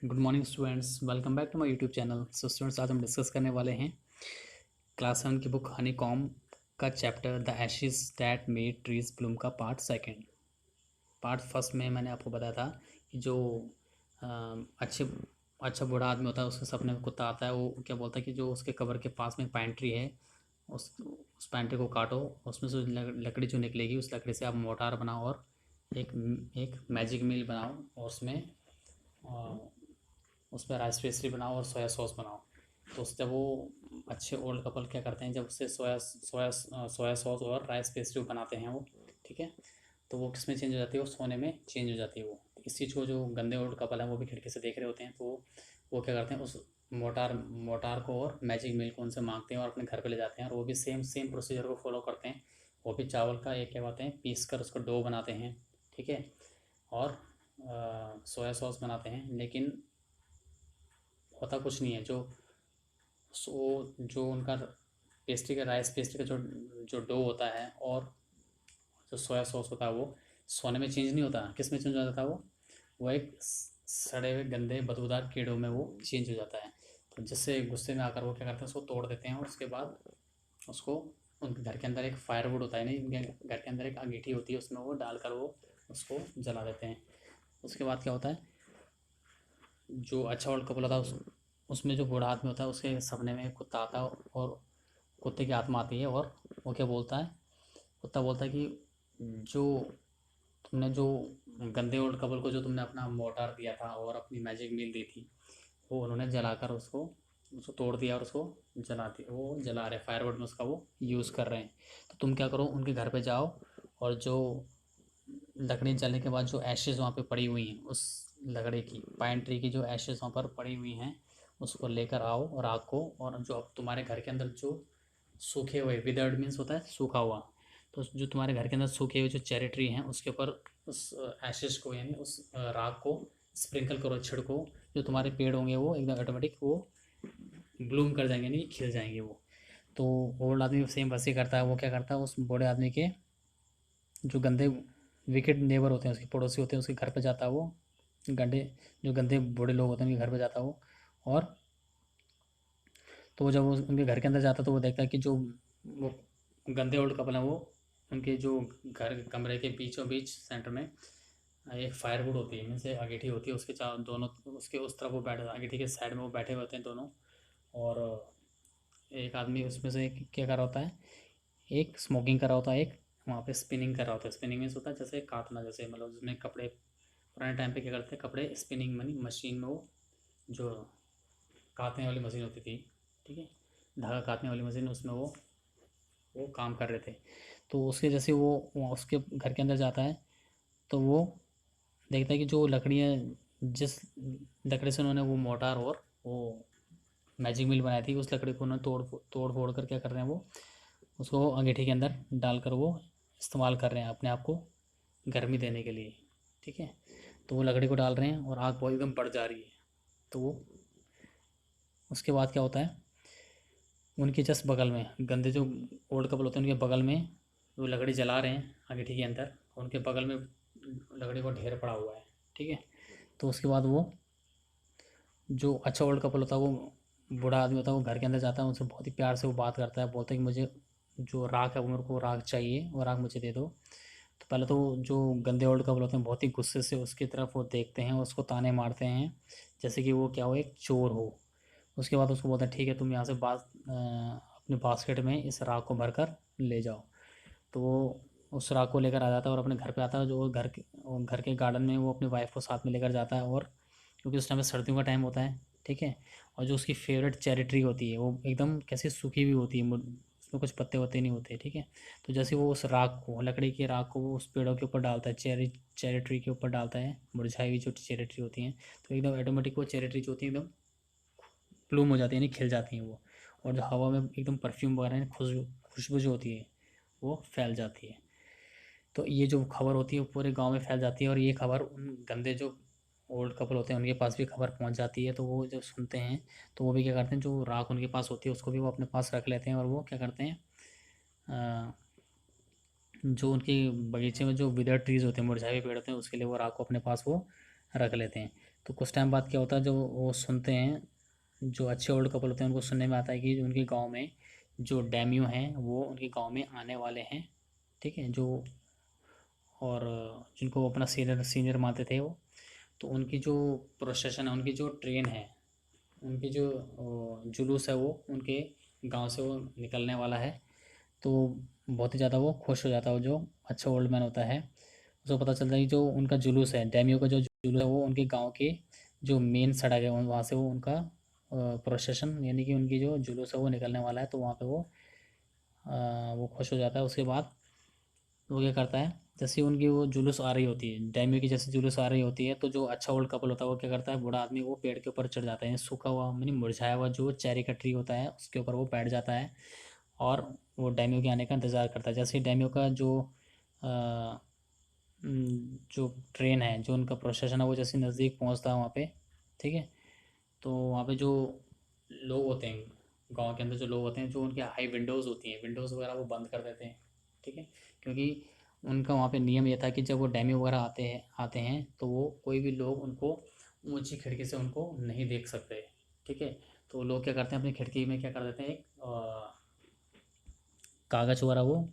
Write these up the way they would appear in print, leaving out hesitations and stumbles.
Good morning students, welcome back to my YouTube channel. So students, आज हम discuss करने वाले हैं क्लास 7 की बुक हनी कॉम का chapter the ashes that made trees bloom का पार्ट सेकंड। पार्ट फर्स्ट में मैंने आपको बताया था कि जो अ, अच्छे अच्छा बूढ़ा आदमी होता है, उसके सपने में कुत्ता आता है। वो क्या बोलता है कि जो उसके कब्र के पास में एक पाइन ट्री है, उस पाइन ट्री को काटो, उसमें से लकड़ी जो निकलेगी उस लकड़ी से आप मोटार बनाओ और एक एक मैजिक मिल बनाओ और उसमें राइस पेस्ट्री बनाओ और सोया सॉस बनाओ। तो उस जब वो अच्छे ओल्ड कपल क्या करते हैं, जब उससे सोया सॉस और राइस पेस्ट्री बनाते हैं वो, ठीक है, तो वो किस में चेंज हो जाती है, वो सोने में चेंज हो जाती है वो। इस चीज़ को जो गंदे ओल्ड कपल हैं वो भी खिड़की से देख रहे होते हैं, तो वो क्या करते हैं, उस मोटार मोटार को और मैजिक मिल्क उनसे मांगते हैं और अपने घर पे ले जाते हैं। और वो भी सेम सेम प्रोसीजर को फॉलो करते हैं। वो भी चावल का एक क्या कहते हैं पीस कर उसको डो बनाते हैं, ठीक है, और सोया सॉस बनाते हैं। लेकिन होता कुछ नहीं है। जो उनका पेस्ट्री का राइस पेस्ट्री का जो जो डो होता है और जो सोया सॉस होता है वो सोने में चेंज नहीं होता। किस में चेंज हो जाता है वो एक सड़े हुए गंदे बदबूदार कीड़ों में वो चेंज हो जाता है। तो जिससे गुस्से में आकर वो क्या करते हैं, उसको तोड़ देते हैं और उसके बाद उसको उनके घर के अंदर एक फायरवुड होता है, नहीं, उनके घर के अंदर एक अंगीठी होती है, उसमें वो डालकर वो उसको जला देते हैं। उसके बाद क्या होता है, जो अच्छा वर्ल्ड कप होता है उसमें जो बूढ़ा आदमी होता है उसके सपने में एक कुत्ता आता है और कुत्ते की आत्मा आती है और वो क्या बोलता है, कुत्ता बोलता है कि जो तुमने जो गंदे ओल्ड कपल को जो तुमने अपना मोटार दिया था और अपनी मैजिक मिल दी थी, वो उन्होंने जलाकर उसको उसको तोड़ दिया और उसको वो जला रहे फायरवर्ड में उसका वो यूज़ कर रहे हैं। तो तुम क्या करो, उनके घर पे जाओ और जो लकड़ी जलने के बाद जो एशेज़ वहाँ पे पड़ी हुई हैं, उस लकड़ी की पाइन ट्री की जो एशेज़ वहाँ पर पड़ी हुई हैं, उसको लेकर आओ और आग को, और जो अब तुम्हारे घर के अंदर जो सूखे हुए, विदर्ड मीन्स होता है सूखा हुआ, तो जो तुम्हारे घर के अंदर सूखे हुए जो चेरी ट्री हैं उसके ऊपर उस एशेज़ को यानी उस राख को स्प्रिंकल करो, छिड़को। जो तुम्हारे पेड़ होंगे वो एकदम ऑटोमेटिक वो ब्लूम कर जाएंगे, नहीं खिल जाएंगे वो। तो ओल्ड आदमी सेम वैसे ही करता है। वो क्या करता है, उस बूढ़े आदमी के जो गंदे विकेट नेबर होते हैं, उसके पड़ोसी होते हैं, उसके घर पे जाता है वो, गंदे जो गंदे बूढ़े लोग होते हैं उनके घर पे जाता है वो। और तो वो जब उनके घर के अंदर जाता है तो वो देखता है कि जो वो गंदे ओल्ड कपल हैं वो उनके जो घर कमरे के बीचों बीच सेंटर में एक फायरवुड होती है, इनसे अगेठी होती है, उसके चार दोनों, उसके उस तरफ वो बैठे, अगेठी के साइड में वो बैठे होते हैं दोनों। और एक आदमी उसमें से क्या कर रहा होता है, एक स्मोकिंग कर रहा होता है, एक वहाँ पे स्पिनिंग कर रहा होता है। स्पिनिंग मीन्स होता है जैसे काटना, जैसे मतलब जिसमें कपड़े पुराने टाइम पे क्या करते थे, कपड़े स्पिनिंग मनी मशीन में वो जो काटने वाली मशीन होती थी, ठीक है, धागा काटने वाली मशीन, उसमें वो काम कर रहे थे। तो उसके जैसे वो उसके घर के अंदर जाता है तो वो देखता है कि जो लकड़ियाँ, जिस लकड़ी से उन्होंने वो मोटार और वो मैजिक मिल बनाई थी, उस लकड़ी को उन्होंने तोड़ फोड़ कर क्या कर रहे हैं, वो उसको अंगीठी के अंदर डालकर वो इस्तेमाल कर रहे हैं अपने आप को गर्मी देने के लिए, ठीक है। तो वो लकड़ी को डाल रहे हैं और आग बहुत एकदम बढ़ जा रही है। तो वो उसके बाद क्या होता है, उनके जस्ट बगल में गंदे जो ओल्ड कपल होते हैं उनके बगल में वो लकड़ी जला रहे हैं अंगीठी के अंदर, उनके बगल में लकड़ी को ढेर पड़ा हुआ है, ठीक है। तो उसके बाद वो जो अच्छा ओल्ड कपल होता है, वो बूढ़ा आदमी होता है, वो घर के अंदर जाता है, उनसे बहुत ही प्यार से वो बात करता है, बोलता है कि मुझे जो राख है वो मेरे को राख चाहिए और राख मुझे दे दो। तो पहले तो जो गंदे ओल्ड कपल होते हैं बहुत ही गुस्से से उसकी तरफ वो देखते हैं, उसको ताने मारते हैं जैसे कि वो क्या हो, एक चोर हो। उसके बाद उसको बोलता है ठीक है, तुम यहाँ से अपने बास्केट में इस राख को भरकर ले जाओ। तो वो उस राख को लेकर आ जाता है और अपने घर पे आता है, जो घर के गार्डन में वो अपनी वाइफ को साथ में लेकर जाता है। और क्योंकि उस टाइम में सर्दियों का टाइम होता है, ठीक है, और जो उसकी फेवरेट चेरी ट्री होती है वो एकदम कैसी सूखी हुई होती है, उसमें कुछ पत्ते वत्ते नहीं होते, ठीक है। तो जैसे वो उस राख को, लकड़ी की राख को वो उस पेड़ों के ऊपर डालता है, चेरी ट्री के ऊपर डालता है, मुरझाई हुई जो चेरी ट्री होती हैं, तो एकदम ऑटोमेटिक वो चेरी ट्री जो होती है एकदम प्लूम हो जाती है, यानी खिल जाती हैं वो। और जो हवा में एकदम परफ्यूम वगैरह खुशबू खुशबू जो होती है वो फैल जाती है। तो ये जो खबर होती है वो पूरे गांव में फैल जाती है और ये खबर उन गंदे जो ओल्ड कपल होते हैं उनके पास भी खबर पहुंच जाती है। तो वो जब सुनते हैं तो वो भी क्या करते हैं, जो राख उनके पास होती है उसको भी वो अपने पास रख लेते हैं और वो क्या करते हैं, अ, जो उनके बगीचे में जो विदर ट्रीज़ होते हैं, मुरझाए हुए पेड़ होते हैं, उसके लिए वो राख को अपने पास वो रख लेते हैं। तो कुछ टाइम बाद क्या होता है, जो वो सुनते हैं, जो अच्छे ओल्ड कपल होते हैं उनको सुनने में आता है कि उनके गांव में जो डैम्यो हैं वो उनके गांव में आने वाले हैं। ठीक है, जो और जिनको वो अपना सीनियर सीनियर मानते थे वो, तो उनकी जो प्रोसेशन है, उनकी जो ट्रेन है, उनकी जो जुलूस है वो उनके गांव से वो निकलने वाला है। तो बहुत ही ज़्यादा वो खुश हो जाता है, वो जो अच्छा ओल्ड मैन होता है उसको पता चलता है कि जो उनका जुलूस है, डैमियो का जो जुलूस है वो उनके गांव के जो मेन सड़क है वहाँ से वो उनका प्रोसेशन यानी कि उनकी जो जुलूस है वो निकलने वाला है। तो वहाँ पे वो खुश हो जाता है। उसके बाद वो क्या करता है, जैसे ही उनकी वो जुलूस आ रही होती है, डैमियो की जैसे जुलूस आ रही होती है, तो जो अच्छा ओल्ड कपल होता है वो क्या करता है, बूढ़ा आदमी वो पेड़ के ऊपर चढ़ जाता है, सूखा हुआ यानी मुरझाया हुआ जो चेरी का ट्री होता है उसके ऊपर वो बैठ जाता है और वो डैमियो के आने का इंतज़ार करता है। जैसे ही डैमियो का अ, जो ट्रेन है, जो उनका प्रोसेशन है वो जैसे नज़दीक पहुंचता है वहाँ पे, ठीक है, तो वहाँ पे जो लोग होते हैं, गांव के अंदर जो लोग होते हैं, जो उनके हाई विंडोज़ होती हैं, विंडोज़ वगैरह वो बंद कर देते हैं। ठीक है, क्योंकि उनका वहाँ पे नियम ये था कि जब वो डैमी वगैरह आते हैं तो वो कोई भी लोग उनको ऊंची खिड़की से उनको नहीं देख सकते। ठीक है, तो लोग क्या करते हैं, अपनी खिड़की में क्या कर देते हैं, एक कागज़ वगैरह वो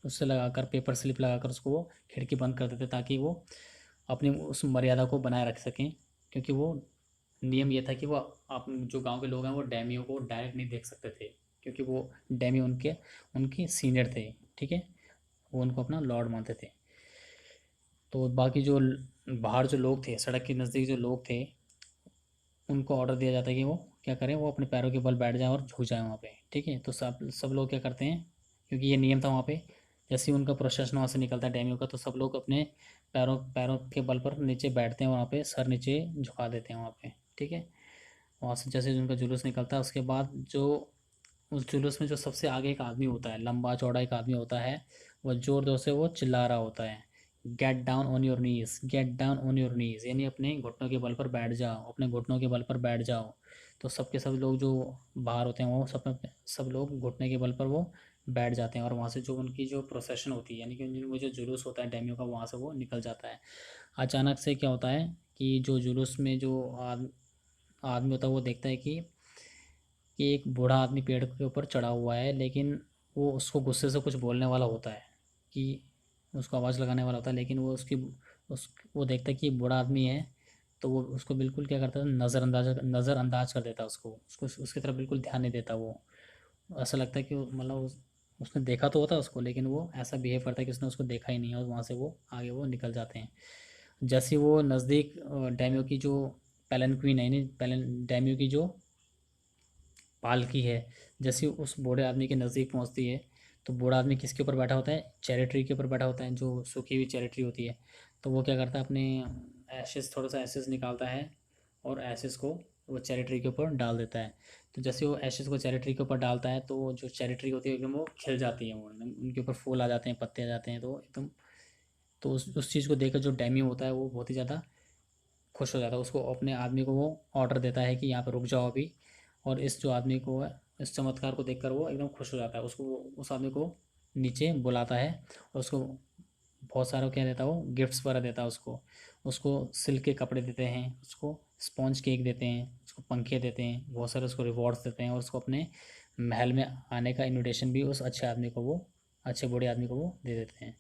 उससे लगाकर, पेपर स्लिप लगाकर उसको वो खिड़की बंद कर देते ताकि वो अपनी उस मर्यादा को बनाए रख सकें। क्योंकि वो नियम ये था कि वो आप जो गांव के लोग हैं वो डैमियों को डायरेक्ट नहीं देख सकते थे, क्योंकि वो डैमी उनके सीनियर थे। ठीक है, वो उनको अपना लॉर्ड मानते थे। तो बाकी जो बाहर जो लोग थे, सड़क के नज़दीक जो लोग थे, उनको ऑर्डर दिया जाता है कि वो क्या करें, वो अपने पैरों के बल बैठ जाएं और झुक जाएं वहाँ पे। ठीक है, तो सब सब लोग क्या करते हैं, क्योंकि ये नियम था वहाँ पे, जैसे ही उनका प्रोसेशन वहाँ से निकलता है डैमियों का, तो सब लोग अपने पैरों पैरों के बल पर नीचे बैठते हैं, वहाँ पे सर नीचे झुका देते हैं वहाँ पे। ठीक है, वहाँ से जैसे ही उनका जुलूस निकलता है उसके बाद जो उस जुलूस में जो सबसे आगे एक आदमी होता है, लंबा चौड़ा एक आदमी होता है, वह ज़ोर ज़ोर से वो चिल्ला रहा होता है, get down on your knees, get down on your knees, यानी अपने घुटनों के बल पर बैठ जाओ, अपने घुटनों के बल पर बैठ जाओ। तो सबके सब लोग जो बाहर होते हैं वो सब लोग घुटने के बल पर वो बैठ जाते हैं, और वहाँ से जो उनकी जो प्रोसेशन होती है, यानी कि वो जो जुलूस होता है डैमियों का, वहाँ से वो निकल जाता है। अचानक से क्या होता है कि जो जुलूस में जो आदमी होता है वो देखता है कि एक बूढ़ा आदमी पेड़ के ऊपर चढ़ा हुआ है, लेकिन वो उसको गुस्से से कुछ बोलने वाला होता है, कि उसको आवाज़ लगाने वाला होता है, लेकिन वो देखता है कि बूढ़ा आदमी है, तो वो उसको बिल्कुल क्या करता है, नज़रअंदाज कर देता है उसको, उसकी तरफ बिल्कुल ध्यान नहीं देता वो। ऐसा लगता है कि मतलब उसने देखा तो होता है उसको, लेकिन वो ऐसा बिहेव करता है कि उसने उसको देखा ही नहीं है, और वहाँ से वो आगे वो निकल जाते हैं। जैसे ही वो नज़दीक डैमियो की जो पैलेंक्विन है, नहीं डैमियो की जो पालकी है, जैसे ही उस बूढ़े आदमी के नज़दीक पहुंचती है, तो बूढ़ा आदमी किसके ऊपर बैठा होता है, चेरी ट्री के ऊपर बैठा होता है, जो सूखी हुई चेरी ट्री होती है। तो वो क्या करता है, अपने एशेस, थोड़ा सा एशेस निकालता है और एशेस को वो चेरी ट्री के ऊपर डाल देता है। तो जैसे वो एशेस को चेरी ट्री के ऊपर डालता है, तो जो चेरी ट्री होती है एकदम वो खिल जाती है, वो एकदम उनके ऊपर फूल आ जाते हैं, पत्ते आ जाते हैं, तो एकदम, तो उस चीज़ को देखकर जो डैमी होता है वो बहुत ही ज़्यादा खुश हो जाता है। उसको अपने आदमी को वो ऑर्डर देता है कि यहाँ पे रुक जाओ अभी, और इस जो आदमी को है, इस चमत्कार को देखकर वो एकदम खुश हो जाता है। उसको उस आदमी को नीचे बुलाता है और उसको बहुत सारा क्या देता है, वो गिफ्ट्स वगैरह देता है उसको। उसको सिल्क के कपड़े देते हैं, उसको स्पॉन्ज केक देते हैं, उसको पंखे देते हैं, बहुत सारे उसको रिवॉर्ड्स देते हैं, और उसको अपने महल में आने का इनविटेशन भी उस अच्छे आदमी को वो, अच्छे बूढ़े आदमी को वो दे देते हैं।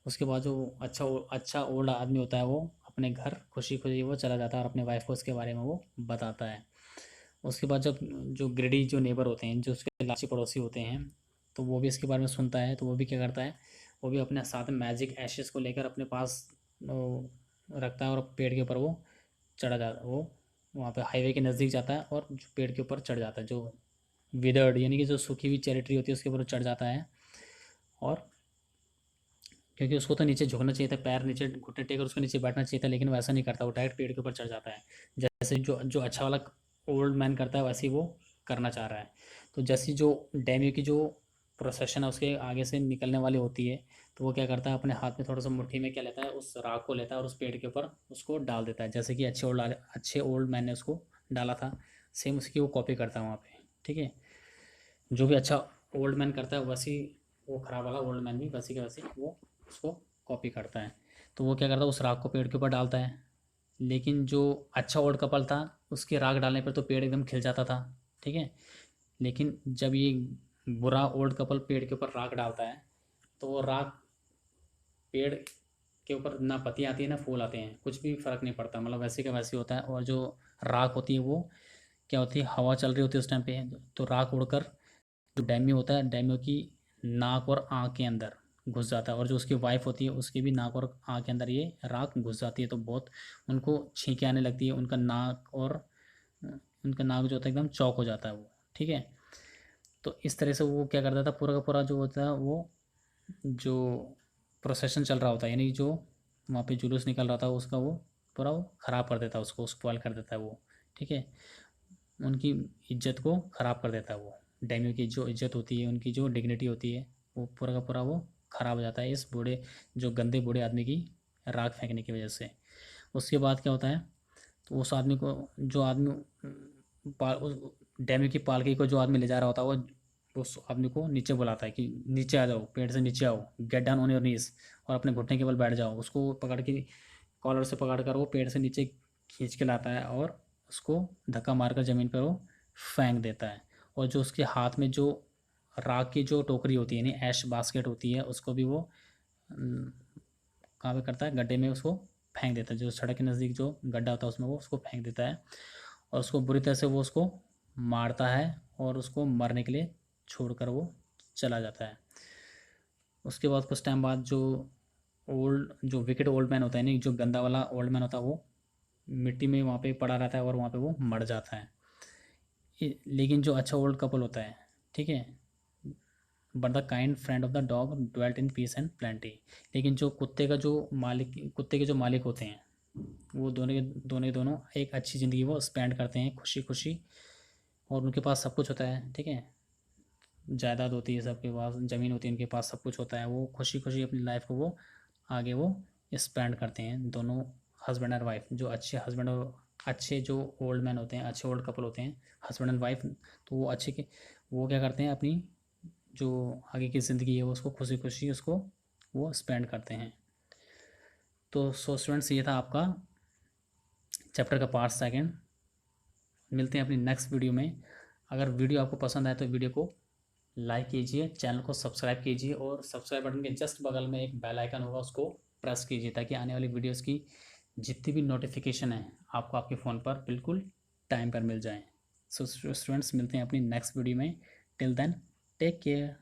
उसके बाद जो अच्छा ओल्ड आदमी होता है वो अपने घर खुशी खुशी वो चला जाता है, और अपने वाइफ को उसके बारे में वो बताता है। उसके बाद जब जो ग्रेडी जो नेबर होते हैं, जो उसके लालची पड़ोसी होते हैं, तो वो भी इसके बारे में सुनता है, तो वो भी क्या करता है, वो भी अपने साथ में मैजिक एशेस को लेकर अपने पास रखता है, और पेड़ के ऊपर वो चढ़ा जाता, वो वहाँ पे हाईवे के नज़दीक जाता है और जो पेड़ के ऊपर चढ़ जाता है, जो विदर्ड यानी कि जो सूखी हुई चेरी ट्री होती है उसके ऊपर चढ़ जाता है। और क्योंकि उसको तो नीचे झुकना चाहिए था, पैर नीचे घुटने टेक कर उसको नीचे बैठना चाहिए था, लेकिन वो ऐसा नहीं करता, वो डायरेक्ट पेड़ के ऊपर चढ़ जाता है। जैसे जो जो अच्छा वाला ओल्ड मैन करता है वैसे ही वो करना चाह रहा है। तो जैसी जो डैमियो की जो प्रोसेशन है उसके आगे से निकलने वाली होती है, तो वो क्या करता है, अपने हाथ में थोड़ा सा मुट्ठी में क्या लेता है, उस राख को लेता है और उस पेड़ के ऊपर उसको डाल देता है, जैसे कि अच्छे ओल्ड मैन ने उसको डाला था, सेम उसकी वो कॉपी करता है वहाँ पे। ठीक है, जो भी अच्छा ओल्ड मैन करता है वैसी वो ख़राब वाला ओल्ड मैन भी वैसी का वैसी वो उसको कॉपी करता है। तो वो क्या करता है, उस राख को पेड़ के ऊपर डालता है, लेकिन जो अच्छा ओल्ड कपल था उसके राख डालने पर तो पेड़ एकदम खिल जाता था, ठीक है। लेकिन जब ये बुरा ओल्ड कपल पेड़ के ऊपर राख डालता है तो वो राख पेड़ के ऊपर ना पत्ती आती है ना फूल आते हैं, कुछ भी फर्क नहीं पड़ता, मतलब वैसे का वैसे होता है। और जो राख होती है वो क्या होती है, हवा चल रही होती है उस टाइम पे, तो राख उड़कर जो डैम्यो होता है, डैम्यो की नाक और आँख के अंदर घुस जाता है, और जो उसकी वाइफ होती है उसकी भी नाक और आँख के अंदर ये राख घुस जाती है, तो बहुत उनको छींकें आने लगती है, उनका नाक और उनका नाक जो होता है एकदम चौक हो जाता है वो, ठीक है। तो इस तरह से वो क्या करता था, पूरा का पूरा जो होता है वो जो प्रोसेशन चल रहा होता है, यानी जो वहाँ पे जुलूस निकल रहा था उसका वो पूरा वो ख़राब कर देता है, उसको स्पॉइल कर देता है वो, ठीक है। उनकी इज्जत को ख़राब कर देता है वो, डेमियो की जो इज्जत होती है, उनकी जो डिग्निटी होती है, वो पूरा का पूरा वो ख़राब हो जाता है इस बूढ़े, जो गंदे बूढ़े आदमी की राख फेंकने की वजह से। उसके बाद क्या होता है, तो उस आदमी को, जो आदमी उस डेमियो की पालकी को जो आदमी ले जा रहा होता है वो उस आदमी को नीचे बुलाता है कि नीचे आ जाओ, पेड़ से नीचे आओ, get down on your knees, और अपने घुटने के बल बैठ जाओ। उसको पकड़ के कॉलर से पकड़ कर वो पेड़ से नीचे खींच के लाता है और उसको धक्का मारकर ज़मीन पर वो फेंक देता है। और जो उसके हाथ में जो राख की जो टोकरी होती है, यानी ऐश बास्केट होती है, उसको भी वो कहाँ पे करता है, गड्ढे में उसको फेंक देता है, जो सड़क के नज़दीक जो गड्ढा होता है उसमें वो उसको फेंक देता है। और उसको बुरी तरह से वो उसको मारता है और उसको मरने के लिए छोड़कर वो चला जाता है। उसके बाद कुछ टाइम बाद जो विकेट ओल्ड मैन होता है, नहीं जो गंदा वाला ओल्ड मैन होता है, वो मिट्टी में वहाँ पे पड़ा रहता है और वहाँ पे वो मर जाता है। लेकिन जो अच्छा ओल्ड कपल होता है, ठीक है, but the kind friend of the dog dwelt in peace and plenty. लेकिन जो कुत्ते के जो मालिक होते हैं, वो दोनों एक अच्छी ज़िंदगी वो स्पेंड करते हैं खुशी खुशी, और उनके पास सब कुछ होता है, ठीक है, जायदाद होती है सबके पास, ज़मीन होती है उनके पास, सब कुछ होता है, वो खुशी खुशी अपनी लाइफ को वो आगे वो स्पेंड करते हैं, दोनों हस्बैंड एंड वाइफ, जो अच्छे हस्बैंड और अच्छे जो ओल्ड मैन होते हैं, अच्छे ओल्ड कपल होते हैं, हस्बैंड एंड वाइफ, तो वो अच्छे के वो क्या करते हैं, अपनी जो आगे की ज़िंदगी है वो उसको खुशी खुशी उसको वो स्पेंड करते हैं। तो सो स्टूडेंट्स, ये था आपका चैप्टर का पार्ट सेकंड। मिलते हैं अपनी नेक्स्ट वीडियो में। अगर वीडियो आपको पसंद आए तो वीडियो को लाइक कीजिए, चैनल को सब्सक्राइब कीजिए, और सब्सक्राइब बटन के जस्ट बगल में एक बेल आइकन होगा, उसको प्रेस कीजिए, ताकि आने वाली वीडियोस की जितनी भी नोटिफिकेशन है आपको आपके फ़ोन पर बिल्कुल टाइम पर मिल जाएँ। सो स्टूडेंट्स, मिलते हैं अपनी नेक्स्ट वीडियो में। Till then, take care.